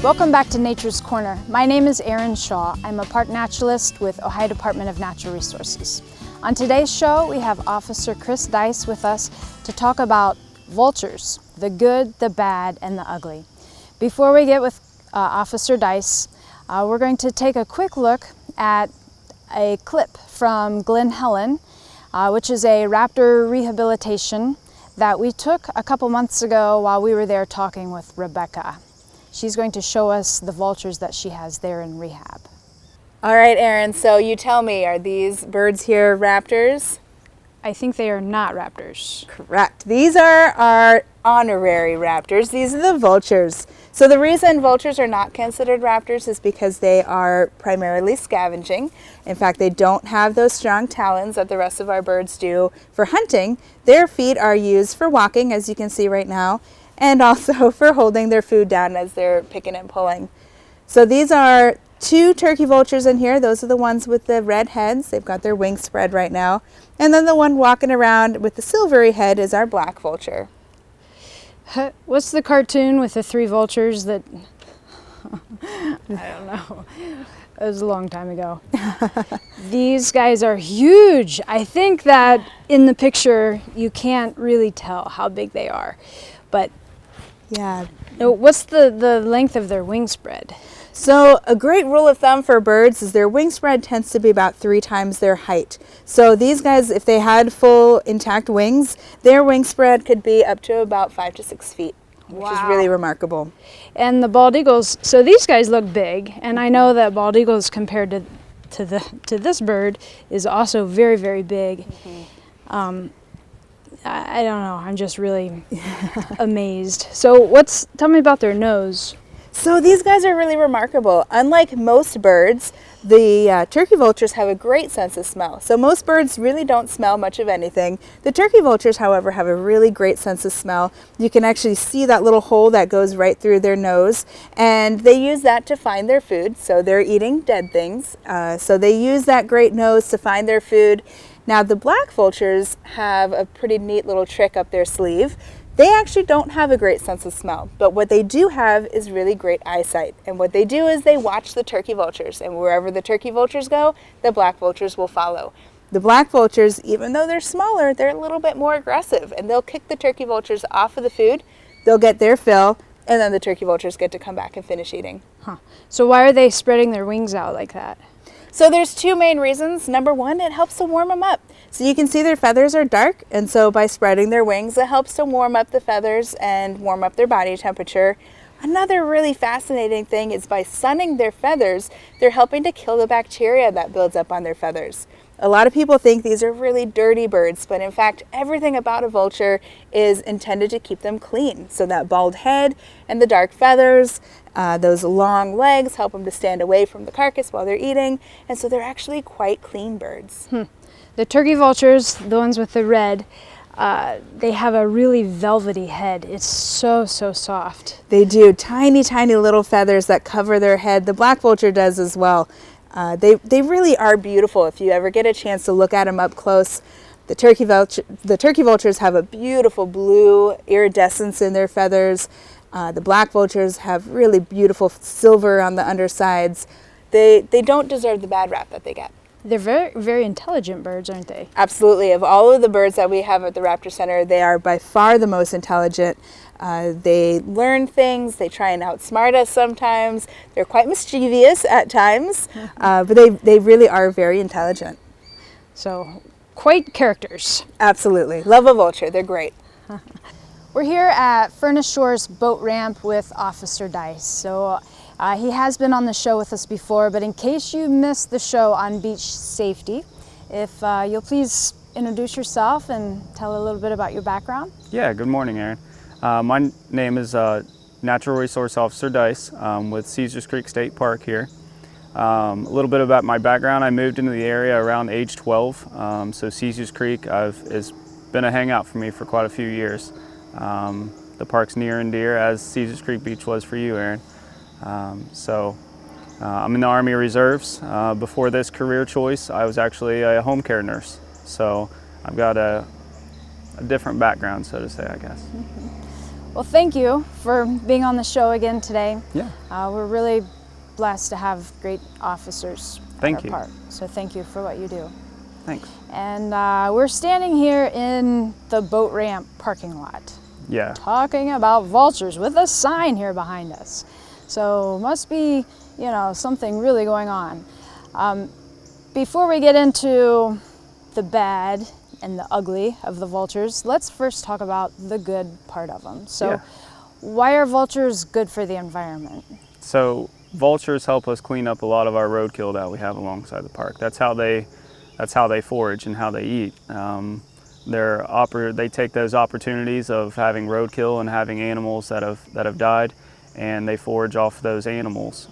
Welcome back to Nature's Corner. My name is Erin Shaw. I'm a park naturalist with Ohio Department of Natural Resources. On today's show, we have Officer Chris Dice with us to talk about vultures, the good, the bad, and the ugly. Before we get with Officer Dice, we're going to take a quick look at a clip from Glen Helen, which is a raptor rehabilitation that we took a couple months ago while we were there talking with Rebecca. She's going to show us the vultures that she has there in rehab. All right, Erin, so you tell me, are these birds here raptors? I think they are not raptors. Correct. These are our honorary raptors. These are the vultures. So the reason vultures are not considered raptors is because they are primarily scavenging. In fact, they don't have those strong talons that the rest of our birds do for hunting. Their feet are used for walking, as you can see right now, and also for holding their food down as they're picking and pulling. So these are two turkey vultures in here. Those are the ones with the red heads. They've got their wings spread right now. And then the one walking around with the silvery head is our black vulture. What's the cartoon with the three vultures that... I don't know. It was a long time ago. These guys are huge. I think that in the picture you can't really tell how big they are. But yeah, what's the length of their wing spread? So a great rule of thumb for birds is their wing spread tends to be about 3 times their height. So these guys, if they had full intact wings, their wing spread could be up to about 5 to 6 feet, which is really remarkable. And the bald eagles, so these guys look big, and I know that bald eagles compared to this bird is also very, very big. Mm-hmm. I don't know, I'm just really amazed. So tell me about their nose. So these guys are really remarkable. Unlike most birds, the turkey vultures have a great sense of smell. So most birds really don't smell much of anything. The turkey vultures, however, have a really great sense of smell. You can actually see that little hole that goes right through their nose, and they use that to find their food. So they're eating dead things. So they use that great nose to find their food. Now the black vultures have a pretty neat little trick up their sleeve. They actually don't have a great sense of smell, but what they do have is really great eyesight. And what they do is they watch the turkey vultures, and wherever the turkey vultures go, the black vultures will follow. The black vultures, even though they're smaller, they're a little bit more aggressive, and they'll kick the turkey vultures off of the food. They'll get their fill, and then the turkey vultures get to come back and finish eating. So why are they spreading their wings out like that? So there's 2 main reasons. Number 1, it helps to warm them up. So you can see their feathers are dark, and so by spreading their wings, it helps to warm up the feathers and warm up their body temperature. Another really fascinating thing is by sunning their feathers, they're helping to kill the bacteria that builds up on their feathers. A lot of people think these are really dirty birds, but in fact, everything about a vulture is intended to keep them clean. So that bald head and the dark feathers, those long legs help them to stand away from the carcass while they're eating, and so they're actually quite clean birds. The turkey vultures, the ones with the red, they have a really velvety head. It's so soft. They do. Tiny, tiny little feathers that cover their head. The black vulture does as well. They really are beautiful if you ever get a chance to look at them up close. The turkey vultures have a beautiful blue iridescence in their feathers. The black vultures have really beautiful silver on the undersides. They don't deserve the bad rap that they get. They're very, very intelligent birds, aren't they? Absolutely. Of all of the birds that we have at the Raptor Center, they are by far the most intelligent. They learn things. They try and outsmart us sometimes. They're quite mischievous at times, but they really are very intelligent. So, quite characters. Absolutely. Love a vulture. They're great. We're here at Furnace Shore's boat ramp with Officer Dice. So he has been on the show with us before, but in case you missed the show on beach safety, if you'll please introduce yourself and tell a little bit about your background. Yeah, good morning, Erin. My name is Natural Resource Officer Dice with Caesars Creek State Park here. A little bit about my background. I moved into the area around age 12, so Caesars Creek has been a hangout for me for quite a few years. The park's near and dear, as Caesars Creek Beach was for you, Erin. I'm in the Army Reserves. Before this career choice, I was actually a home care nurse. So I've got a different background, so to say, I guess. Well, thank you for being on the show again today. Yeah. We're really blessed to have great officers Thank at you. our park. So thank you for what you do. Thanks. And we're standing here in the boat ramp parking lot, Yeah. talking about vultures with a sign here behind us. So must be, something really going on. Before we get into the bad and the ugly of the vultures, let's first talk about the good part of them. So Yeah. why are vultures good for the environment? So vultures help us clean up a lot of our roadkill that we have alongside the park. That's how they forage and how they eat. They take those opportunities of having roadkill and having animals that have died, and they forage off those animals.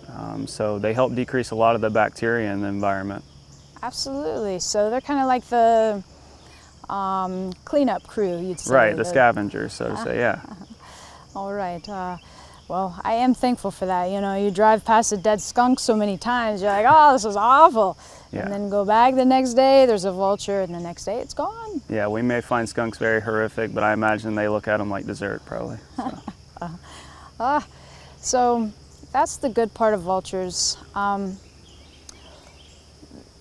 So they help decrease a lot of the bacteria in the environment. Absolutely. So they're kind of like the cleanup crew, you'd say. Right, the scavengers, so to say, yeah. All right. Well, I am thankful for that. You drive past a dead skunk so many times, you're like, oh, this is awful. Yeah. And then go back the next day, there's a vulture, and the next day it's gone. Yeah, we may find skunks very horrific, but I imagine they look at them like dessert, probably. So. So that's the good part of vultures.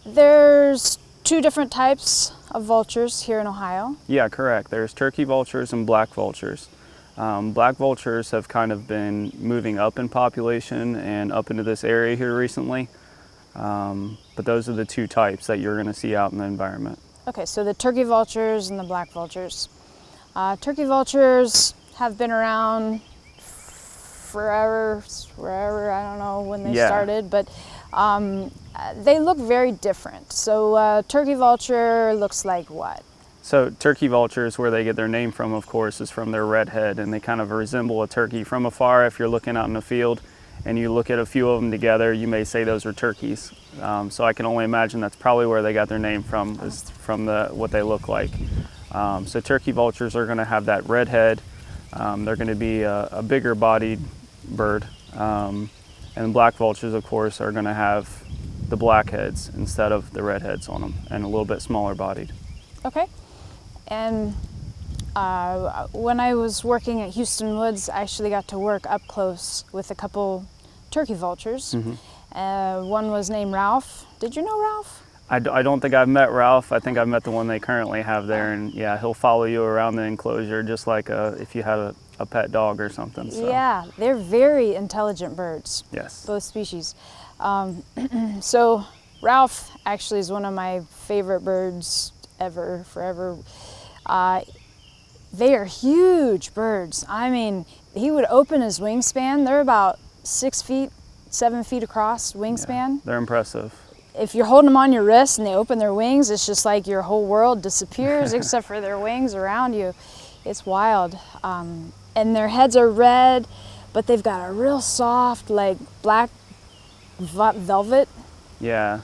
There's two different types of vultures here in Ohio. Yeah, correct. There's turkey vultures and black vultures. Black vultures have kind of been moving up in population and up into this area here recently. But those are the two types that you're going to see out in the environment. Okay, so the turkey vultures and the black vultures. Turkey vultures have been around forever, I don't know when they started, but they look very different. So turkey vulture looks like what? So turkey vultures, where they get their name from, of course, is from their red head, and they kind of resemble a turkey from afar. If you're looking out in the field and you look at a few of them together, you may say those are turkeys. So I can only imagine that's probably where they got their name from, is from what they look like. So turkey vultures are going to have that red head. They're going to be a bigger bodied bird. And black vultures, of course, are going to have the black heads instead of the red heads on them, and a little bit smaller bodied. Okay. And when I was working at Houston Woods, I actually got to work up close with a couple turkey vultures. Mm-hmm. One was named Ralph. Did you know Ralph? I don't think I've met Ralph. I think I've met the one they currently have there, and yeah, he'll follow you around the enclosure just like if you had a pet dog or something. So. Yeah, they're very intelligent birds. Yes. Both species. So Ralph actually is one of my favorite birds ever, forever. They are huge birds. I mean, he would open his wingspan. They're about 6 feet, 7 feet across wingspan. Yeah, they're impressive. If you're holding them on your wrist and they open their wings, it's just like your whole world disappears except for their wings around you. It's wild. And their heads are red, but they've got a real soft, like black velvet. Yeah,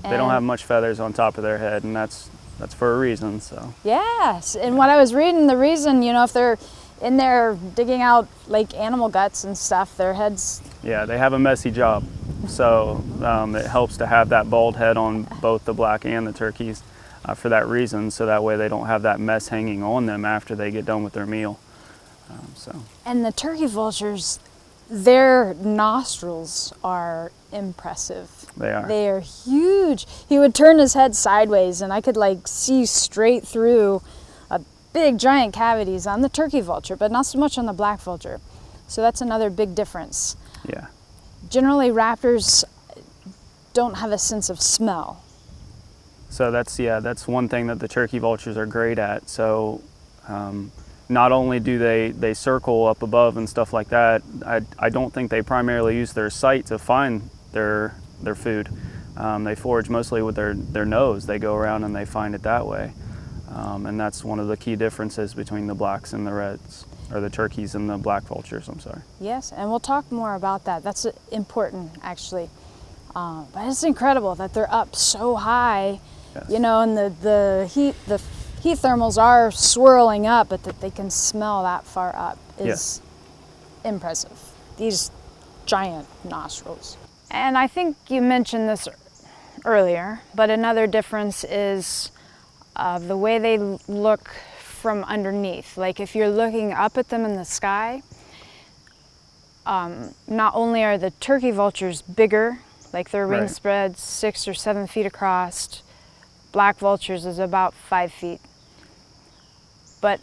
they don't have much feathers on top of their head, and that's for a reason. So. Yes, and what I was reading, the reason, if they're in there digging out like animal guts and stuff, their heads. Yeah, they have a messy job, so it helps to have that bald head on both the black and the turkeys for that reason, so that way they don't have that mess hanging on them after they get done with their meal. And the turkey vultures, their nostrils are impressive. They are. They are huge. He would turn his head sideways and I could see straight through big giant cavities on the turkey vulture, but not so much on the black vulture. So that's another big difference. Yeah. Generally, raptors don't have a sense of smell. So that's one thing that the turkey vultures are great at. So not only do they circle up above and stuff like that, I don't think they primarily use their sight to find their food. They forage mostly with their nose. They go around and they find it that way. And that's one of the key differences between the blacks and the reds, or the turkeys and the black vultures, I'm sorry. Yes, and we'll talk more about that. That's important, actually. But it's incredible that they're up so high, Yes. And the heat thermals are swirling up, but that they can smell that far up is impressive. These giant nostrils. And I think you mentioned this earlier, but another difference is the way they look from underneath. Like if you're looking up at them in the sky, not only are the turkey vultures bigger, like their Right. wingspread 6 or 7 feet across, black vultures is about 5 feet. But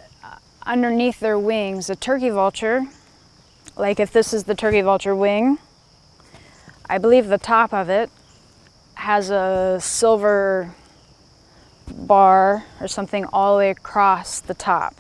underneath their wings, a turkey vulture, like if this is the turkey vulture wing, I believe the top of it has a silver bar or something all the way across the top.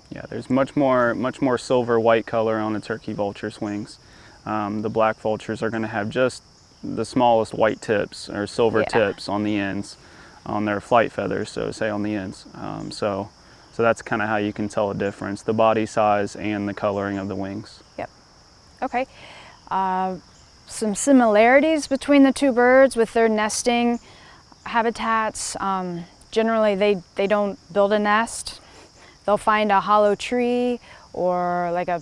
Yeah, there's much more silver white color on a turkey vulture's wings. The black vultures are going to have just the smallest white tips or silver tips on the ends, on their flight feathers, so to say, on the ends. So that's kind of how you can tell a difference, the body size and the coloring of the wings. Yep. Okay. Some similarities between the two birds with their nesting habitats. Generally, they don't build a nest. They'll find a hollow tree or like a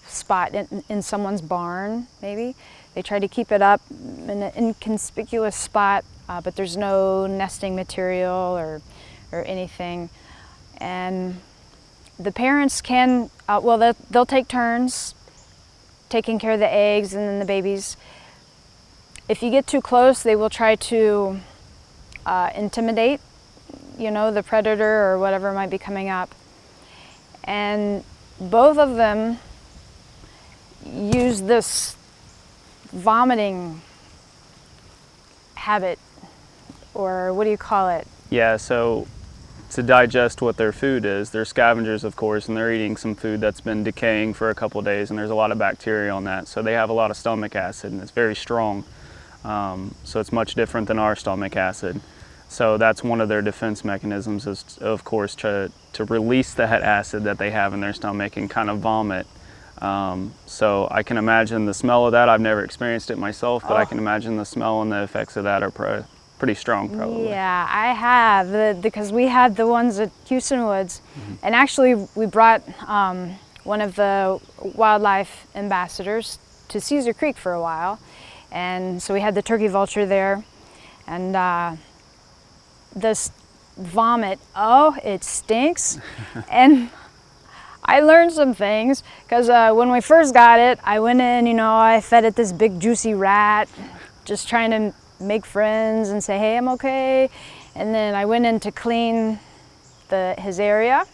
spot in someone's barn, maybe. They try to keep it up in an inconspicuous spot, but there's no nesting material or anything. And the parents can, they'll take turns taking care of the eggs and then the babies. If you get too close, they will try to intimidate, the predator or whatever might be coming up. And both of them use this vomiting habit, or what do you call it? Yeah, so to digest what their food is, they're scavengers, of course, and they're eating some food that's been decaying for a couple of days, and there's a lot of bacteria on that. So they have a lot of stomach acid, and it's very strong. So it's much different than our stomach acid. So that's one of their defense mechanisms is, of course, to release that acid that they have in their stomach and kind of vomit. So I can imagine the smell of that. I've never experienced it myself, but I can imagine the smell and the effects of that are pretty strong, probably. Yeah, I have, because we had the ones at Houston Woods, and actually we brought one of the wildlife ambassadors to Cedar Creek for a while, and so we had the turkey vulture there, and this vomit, it stinks. And I learned some things, because when we first got it, I went in, I fed it this big juicy rat, just trying to make friends and say, hey, I'm okay. And then I went in to clean his area,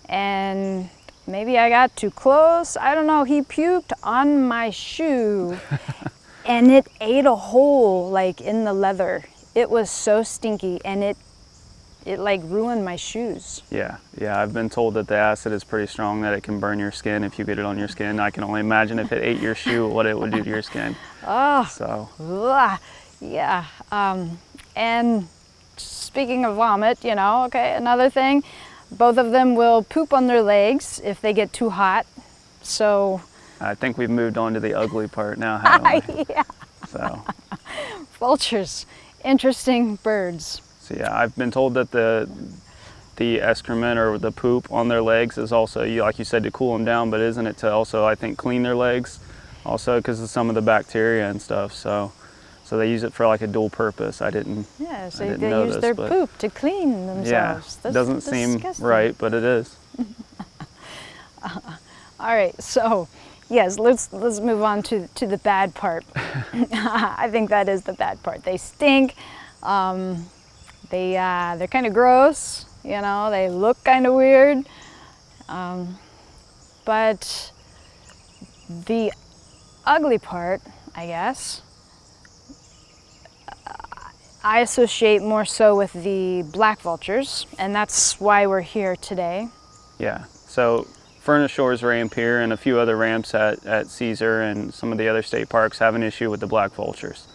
and maybe I got too close. I don't know, he puked on my shoe and it ate a hole like in the leather. It was so stinky, and it like ruined my shoes. Yeah, I've been told that the acid is pretty strong, that it can burn your skin if you get it on your skin. I can only imagine if it ate your shoe, what it would do to your skin. So. Yeah, and speaking of vomit, another thing, both of them will poop on their legs if they get too hot. So I think we've moved on to the ugly part now, haven't we? Yeah. So. Vultures, interesting birds. So yeah, I've been told that the excrement or the poop on their legs is also, like you said, to cool them down, but isn't it to also, I think, clean their legs also because of some of the bacteria and stuff. So they use it for like a dual purpose. I didn't. Yeah, so I didn't they know use this, their but poop to clean themselves. Yeah, doesn't seem right, but it is. All right, so yes, let's move on to the bad part. I think that is the bad part. They stink. They're kind of gross. They look kind of weird. But the ugly part, I guess, I associate more so with the black vultures, and that's why we're here today. Yeah, so Furnace Shores Ramp here and a few other ramps at Caesar and some of the other state parks have an issue with the black vultures.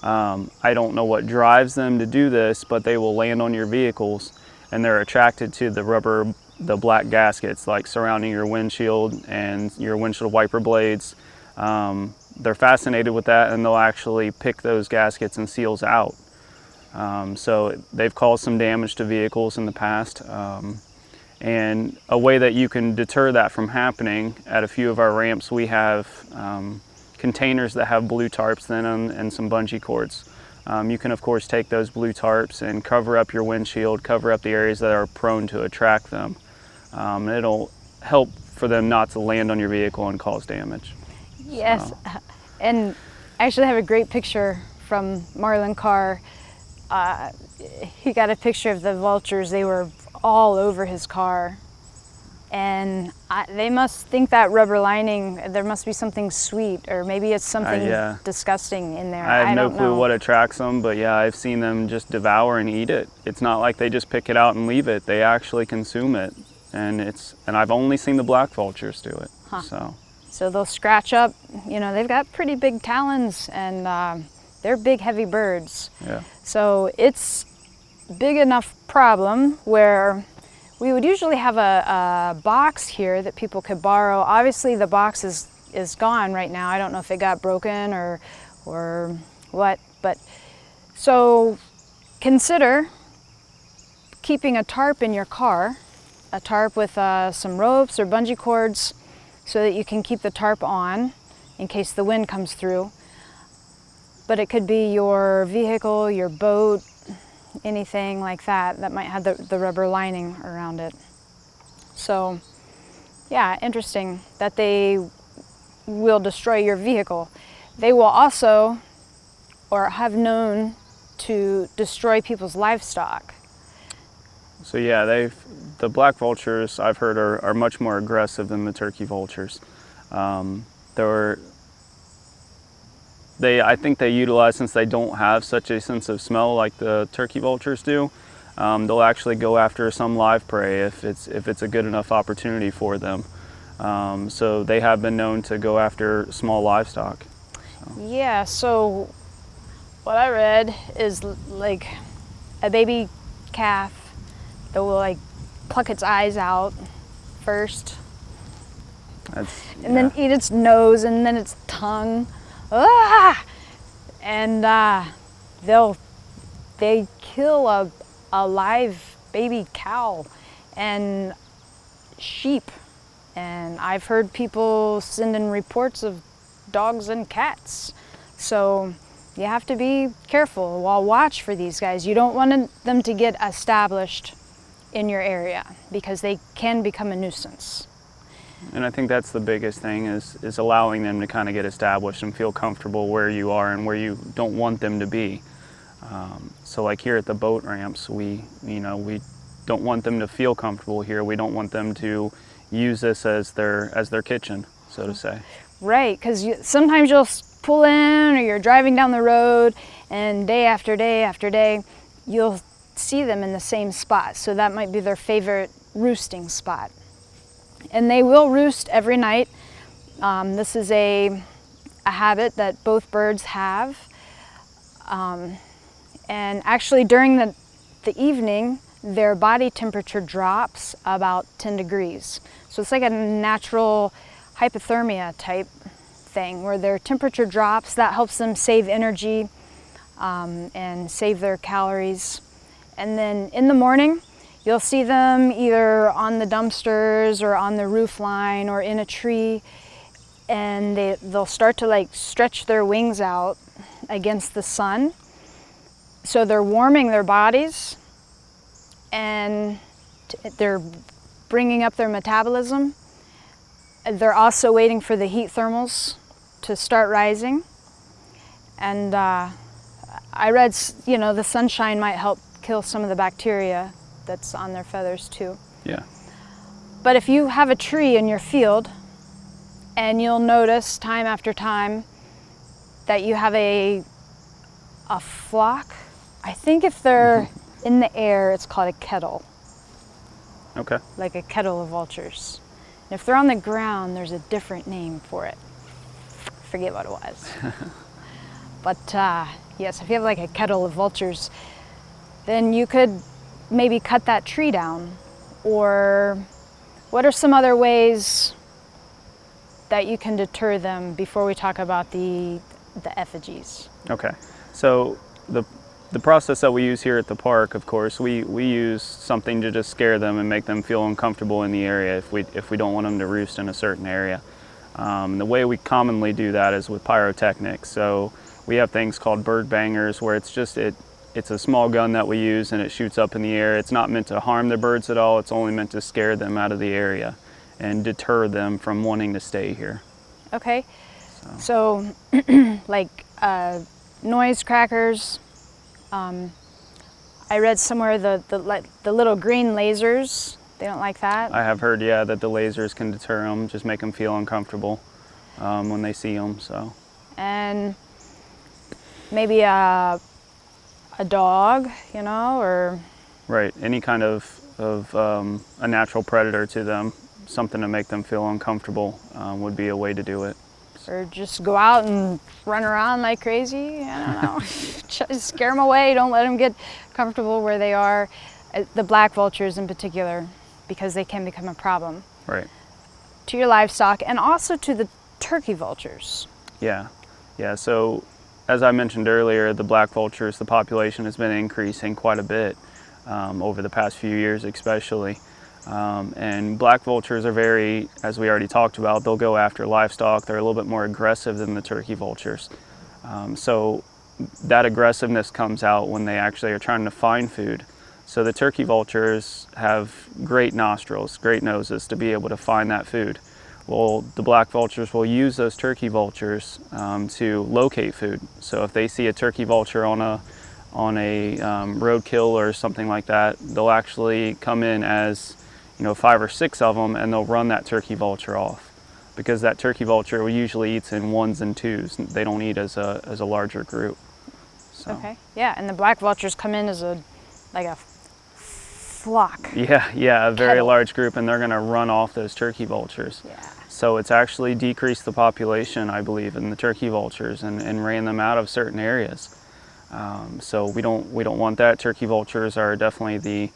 I don't know what drives them to do this, but they will land on your vehicles and they're attracted to the black gaskets like surrounding your windshield and your windshield wiper blades. They're fascinated with that, and they'll actually pick those gaskets and seals out. So they've caused some damage to vehicles in the past. And a way that you can deter that from happening, at a few of our ramps we have containers that have blue tarps in them and some bungee cords. You can of course take those blue tarps and cover up your windshield, cover up the areas that are prone to attract them. It'll help for them not to land on your vehicle and cause damage. Yes, So. and I actually have a great picture from Marlon Carr. He got a picture of the vultures. They were all over his car. And they must think that rubber lining, there must be something sweet, or maybe it's something disgusting in there. I have no don't clue know. what attracts them, but yeah, I've seen them just devour and eat it. It's not like they just pick it out and leave it. They actually consume it. And I've only seen the black vultures do it. Huh. So they'll scratch up, you know, they've got pretty big talons, and they're big, heavy birds. Yeah. So it's a big enough problem where we would usually have a box here that people could borrow. Obviously the box is gone right now. I don't know if it got broken or what, but so consider keeping a tarp in your car, a tarp with some ropes or bungee cords so that you can keep the tarp on in case the wind comes through. But it could be your vehicle, your boat, anything like that that might have the rubber lining around it. So yeah, interesting that they will destroy your vehicle. They will also, or have known to destroy people's livestock. So yeah, the black vultures I've heard are much more aggressive than the turkey vultures. I think they utilize, since they don't have such a sense of smell like the turkey vultures do, they'll actually go after some live prey if it's a good enough opportunity for them. So they have been known to go after small livestock. Yeah, so what I read is like a baby calf that will like pluck its eyes out first, and then eat its nose and then its tongue. And they kill a live baby cow and sheep, and I've heard people send in reports of dogs and cats. So you have to be careful. While watch for these guys. You don't want them to get established in your area because they can become a nuisance. And I think that's the biggest thing is allowing them to kind of get established and feel comfortable where you are and where you don't want them to be. So like here at the boat ramps, we don't want them to feel comfortable here. We don't want them to use this as their kitchen, so to say. Right, because sometimes you'll pull in or you're driving down the road and day after day after day, you'll see them in the same spot. So that might be their favorite roosting spot. And they will roost every night. This is a habit that both birds have. And actually during the evening, their body temperature drops about 10 degrees. So it's like a natural hypothermia type thing where their temperature drops. That helps them save energy and save their calories. And then in the morning, you'll see them either on the dumpsters or on the roof line or in a tree, and they'll start to like stretch their wings out against the sun. So they're warming their bodies and they're bringing up their metabolism. They're also waiting for the heat thermals to start rising. And I read, the sunshine might help kill some of the bacteria that's on their feathers too. Yeah. But if you have a tree in your field, and you'll notice time after time that you have a flock, I think if they're in the air, it's called a kettle. Okay. Like a kettle of vultures. And if they're on the ground, there's a different name for it. I forget what it was. But yes, if you have like a kettle of vultures, then you could maybe cut that tree down. Or what are some other ways that you can deter them before we talk about the effigies? Okay, so the process that we use here at the park, of course, we use something to just scare them and make them feel uncomfortable in the area if we don't want them to roost in a certain area. The way we commonly do that is with pyrotechnics. So We have things called bird bangers where it's a small gun that we use and it shoots up in the air. It's not meant to harm the birds at all. It's only meant to scare them out of the area and deter them from wanting to stay here. Okay. So like noise crackers. I read somewhere the little green lasers, they don't like that. I have heard, yeah, that the lasers can deter them, just make them feel uncomfortable when they see them. So. And maybe a dog, you know, or. Right, any kind of a natural predator to them, something to make them feel uncomfortable would be a way to do it. Or just go out and run around like crazy, I don't know. Just scare them away, don't let them get comfortable where they are. The black vultures in particular, because they can become a problem. Right. To your livestock and also to the turkey vultures. Yeah, so as I mentioned earlier, the black vultures, the population has been increasing quite a bit over the past few years especially. And black vultures are very, as we already talked about, they'll go after livestock. They're a little bit more aggressive than the turkey vultures. So that aggressiveness comes out when they actually are trying to find food. So the turkey vultures have great nostrils, great noses to be able to find that food. Well, the black vultures will use those turkey vultures to locate food. So if they see a turkey vulture on a roadkill or something like that, they'll actually come in as 5 or 6 of them, and they'll run that turkey vulture off, because that turkey vulture usually eats in 1s and 2s. They don't eat as a larger group. So. Okay. Yeah, and the black vultures come in as a flock. Yeah, a very large group, and they're going to run off those turkey vultures. Yeah. So it's actually decreased the population, I believe, in the turkey vultures and ran them out of certain areas. So we don't want that. Turkey vultures are definitely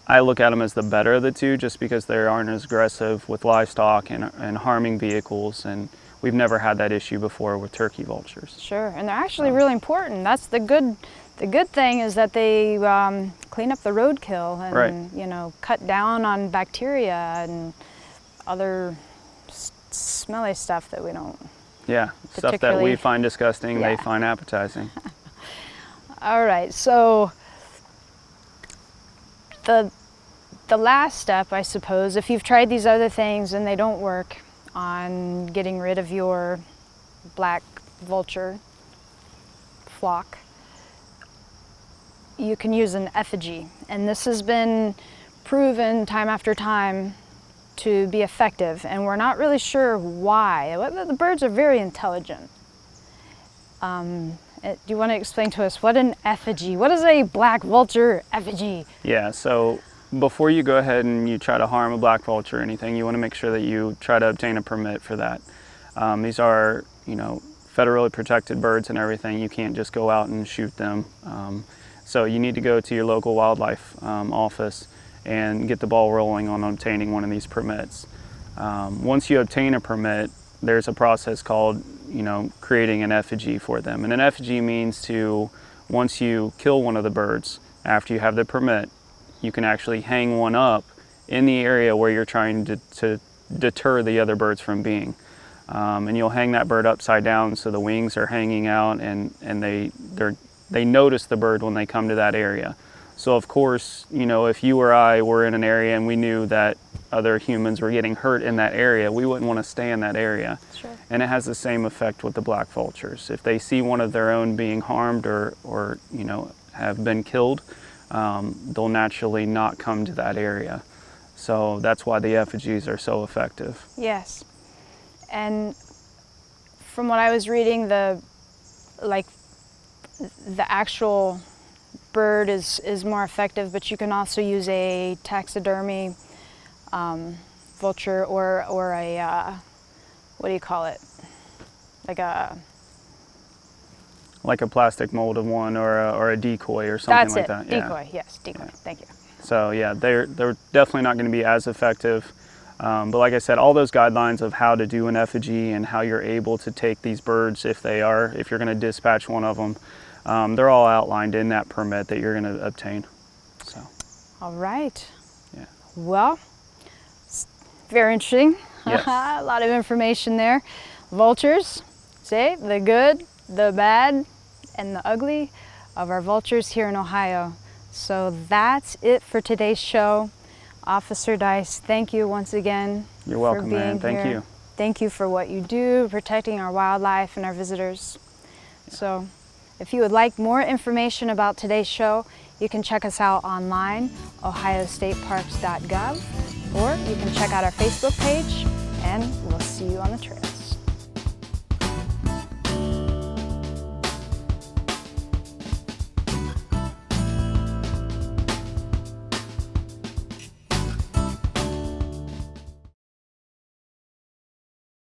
I look at them as the better of the two, just because they aren't as aggressive with livestock and harming vehicles, and we've never had that issue before with turkey vultures. Sure, and they're actually really important. That's the good thing, is that they clean up the roadkill and right. Cut down on bacteria and other smelly stuff that we don't. Yeah, stuff that we find disgusting, yeah. They find appetizing. All right, so the last step, I suppose, if you've tried these other things and they don't work on getting rid of your black vulture flock, you can use an effigy. And this has been proven time after time to be effective, and we're not really sure why. The birds are very intelligent. Do you want to explain to us what an effigy, what is a black vulture effigy? Yeah, so before you go ahead and you try to harm a black vulture or anything, you want to make sure that you try to obtain a permit for that. These are, federally protected birds and everything. You can't just go out and shoot them. So you need to go to your local wildlife office and get the ball rolling on obtaining one of these permits. Once you obtain a permit, there's a process called, creating an effigy for them. And an effigy means once you kill one of the birds, after you have the permit, you can actually hang one up in the area where you're trying to deter the other birds from being. And you'll hang that bird upside down so the wings are hanging out, and they notice the bird when they come to that area. So of course, if you or I were in an area and we knew that other humans were getting hurt in that area, we wouldn't want to stay in that area. Sure. And it has the same effect with the black vultures. If they see one of their own being harmed or have been killed, they'll naturally not come to that area. So that's why the effigies are so effective. Yes. And from what I was reading, the actual bird is more effective, but you can also use a taxidermy vulture or a what do you call it? Like a plastic mold of one or a decoy or something like that. Decoy, yes, decoy. Yeah. Thank you. So yeah, they're definitely not going to be as effective. But like I said, all those guidelines of how to do an effigy and how you're able to take these birds if you're going to dispatch one of them, they're all outlined in that permit that you're going to obtain. So. All right. Yeah. Well, very interesting. Yes. A lot of information there. Vultures, say the good, the bad and the ugly of our vultures here in Ohio. So that's it for today's show. Officer Dice, thank you once again. You're welcome, for being Erin. Thank here. you. Thank you for what you do, protecting our wildlife and our visitors. So if you would like more information about today's show, you can check us out online, ohiostateparks.gov, or you can check out our Facebook page, and we'll see you on the trail.